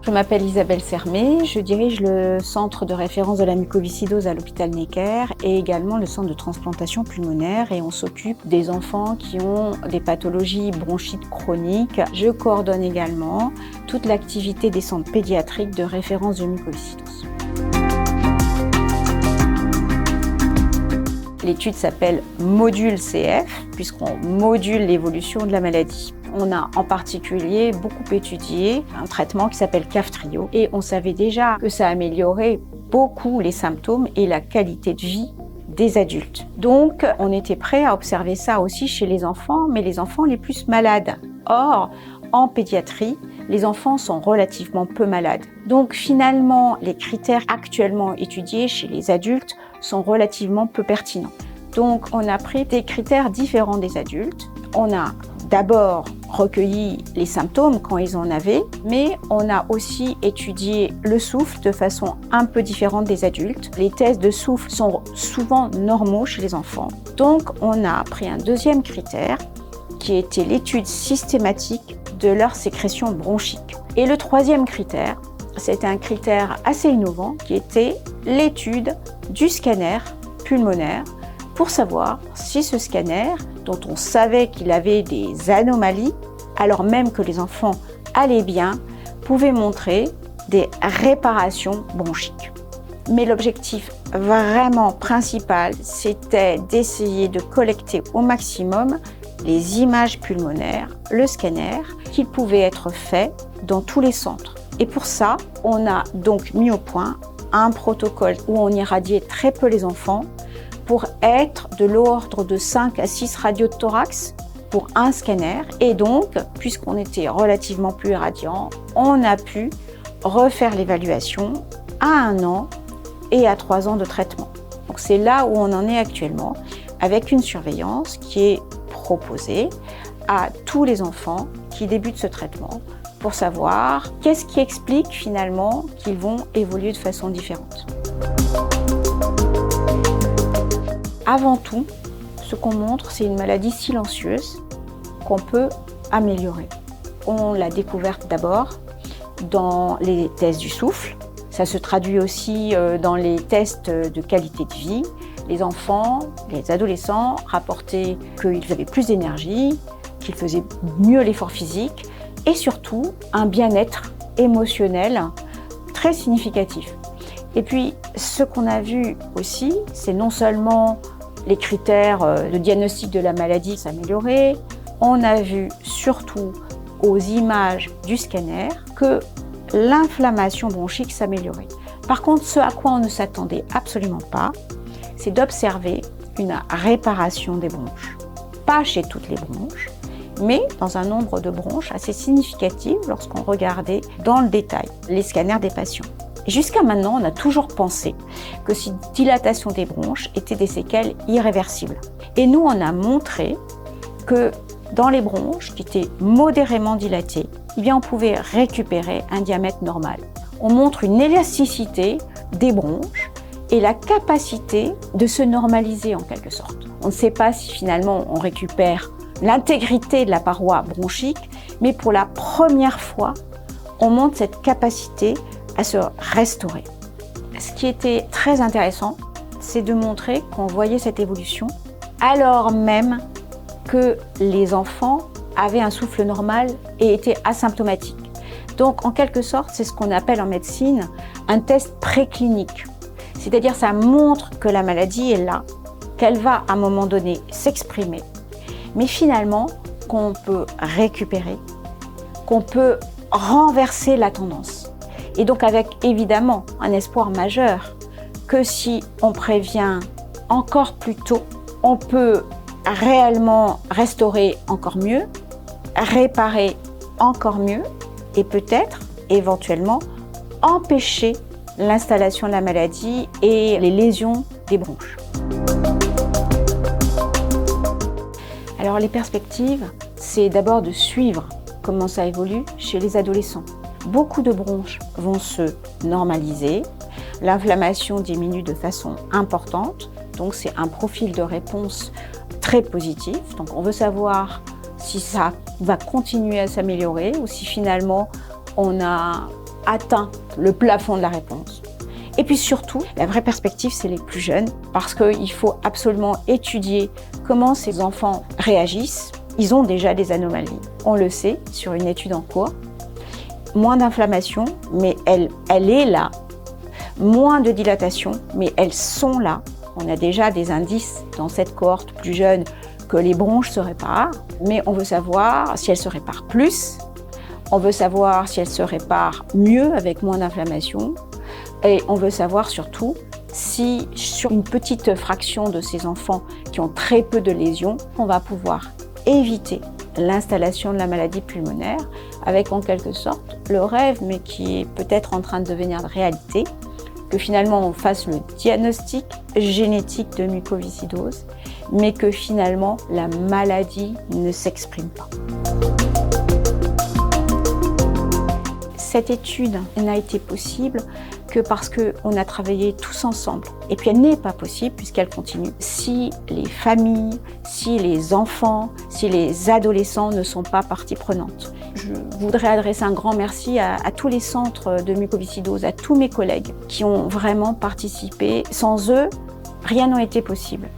Je m'appelle Isabelle Sermé, je dirige le centre de référence de la mucoviscidose à l'hôpital Necker et également le centre de transplantation pulmonaire, et on s'occupe des enfants qui ont des pathologies bronchiques chroniques. Je coordonne également toute l'activité des centres pédiatriques de référence de mucoviscidose. L'étude s'appelle Module CF puisqu'on module l'évolution de la maladie. On a en particulier beaucoup étudié un traitement qui s'appelle Kaftrio et on savait déjà que ça améliorait beaucoup les symptômes et la qualité de vie des adultes. Donc on était prêt à observer ça aussi chez les enfants, mais les enfants les plus malades. Or, en pédiatrie, les enfants sont relativement peu malades. Donc finalement, les critères actuellement étudiés chez les adultes sont relativement peu pertinents. Donc on a pris des critères différents des adultes. On a d'abord recueilli les symptômes quand ils en avaient, mais on a aussi étudié le souffle de façon un peu différente des adultes. Les tests de souffle sont souvent normaux chez les enfants. Donc on a pris un deuxième critère qui était l'étude systématique de leur sécrétion bronchique. Et le troisième critère, c'était un critère assez innovant qui était l'étude du scanner pulmonaire pour savoir si ce scanner, dont on savait qu'il avait des anomalies, alors même que les enfants allaient bien, pouvait montrer des réparations bronchiques. Mais l'objectif vraiment principal, c'était d'essayer de collecter au maximum les images pulmonaires, le scanner, qui pouvait être fait dans tous les centres. Et pour ça, on a donc mis au point un protocole où on irradiait très peu les enfants pour être de l'ordre de 5 à 6 radios de thorax pour un scanner. Et donc, puisqu'on était relativement plus irradiant, on a pu refaire l'évaluation à 1 an et à 3 ans de traitement. Donc c'est là où on en est actuellement, avec une surveillance qui est proposée à tous les enfants qui débutent ce traitement pour savoir qu'est-ce qui explique finalement qu'ils vont évoluer de façon différente. Avant tout, ce qu'on montre, c'est une maladie silencieuse qu'on peut améliorer. On l'a découverte d'abord dans les tests du souffle. Ça se traduit aussi dans les tests de qualité de vie. Les enfants, les adolescents rapportaient qu'ils avaient plus d'énergie, qu'ils faisaient mieux l'effort physique et surtout un bien-être émotionnel très significatif. Et puis, ce qu'on a vu aussi, c'est non seulement les critères de diagnostic de la maladie s'améliorer, on a vu surtout aux images du scanner que l'inflammation bronchique s'améliorait. Par contre, ce à quoi on ne s'attendait absolument pas, c'est d'observer une réparation des bronches. Pas chez toutes les bronches, mais dans un nombre de bronches assez significatif lorsqu'on regardait dans le détail les scanners des patients. Jusqu'à maintenant, on a toujours pensé que cette dilatation des bronches était des séquelles irréversibles. Et nous, on a montré que dans les bronches qui étaient modérément dilatées, eh bien, on pouvait récupérer un diamètre normal. On montre une élasticité des bronches et la capacité de se normaliser en quelque sorte. On ne sait pas si finalement on récupère l'intégrité de la paroi bronchique, mais pour la première fois, on montre cette capacité à se restaurer. Ce qui était très intéressant, c'est de montrer qu'on voyait cette évolution alors même que les enfants avaient un souffle normal et étaient asymptomatiques. Donc en quelque sorte, c'est ce qu'on appelle en médecine un test préclinique. C'est-à-dire ça montre que la maladie est là, qu'elle va à un moment donné s'exprimer, mais finalement qu'on peut récupérer, qu'on peut renverser la tendance. Et donc avec évidemment un espoir majeur que si on prévient encore plus tôt, on peut réellement restaurer encore mieux, réparer encore mieux et peut-être éventuellement empêcher l'installation de la maladie et les lésions des bronches. Alors les perspectives, c'est d'abord de suivre comment ça évolue chez les adolescents. Beaucoup de bronches vont se normaliser, l'inflammation diminue de façon importante, donc c'est un profil de réponse très positif. Donc on veut savoir si ça va continuer à s'améliorer ou si finalement on a atteint le plafond de la réponse. Et puis surtout, la vraie perspective, c'est les plus jeunes, parce qu'il faut absolument étudier comment ces enfants réagissent. Ils ont déjà des anomalies, on le sait, sur une étude en cours. Moins d'inflammation, mais elle est là. Moins de dilatation, mais elles sont là. On a déjà des indices dans cette cohorte plus jeune que les bronches se réparent, mais on veut savoir si elles se réparent plus, on veut savoir si elles se réparent mieux avec moins d'inflammation, et on veut savoir surtout si sur une petite fraction de ces enfants qui ont très peu de lésions, on va pouvoir éviter l'installation de la maladie pulmonaire avec en quelque sorte le rêve, mais qui est peut-être en train de devenir réalité, que finalement on fasse le diagnostic génétique de mucoviscidose, mais que finalement la maladie ne s'exprime pas. Cette étude n'a été possible que parce qu'on a travaillé tous ensemble. Et puis elle n'est pas possible, puisqu'elle continue, si les familles, si les enfants, si les adolescents ne sont pas partie prenante. Je voudrais adresser un grand merci à tous les centres de mucoviscidose, à tous mes collègues qui ont vraiment participé. Sans eux, rien n'aurait été possible.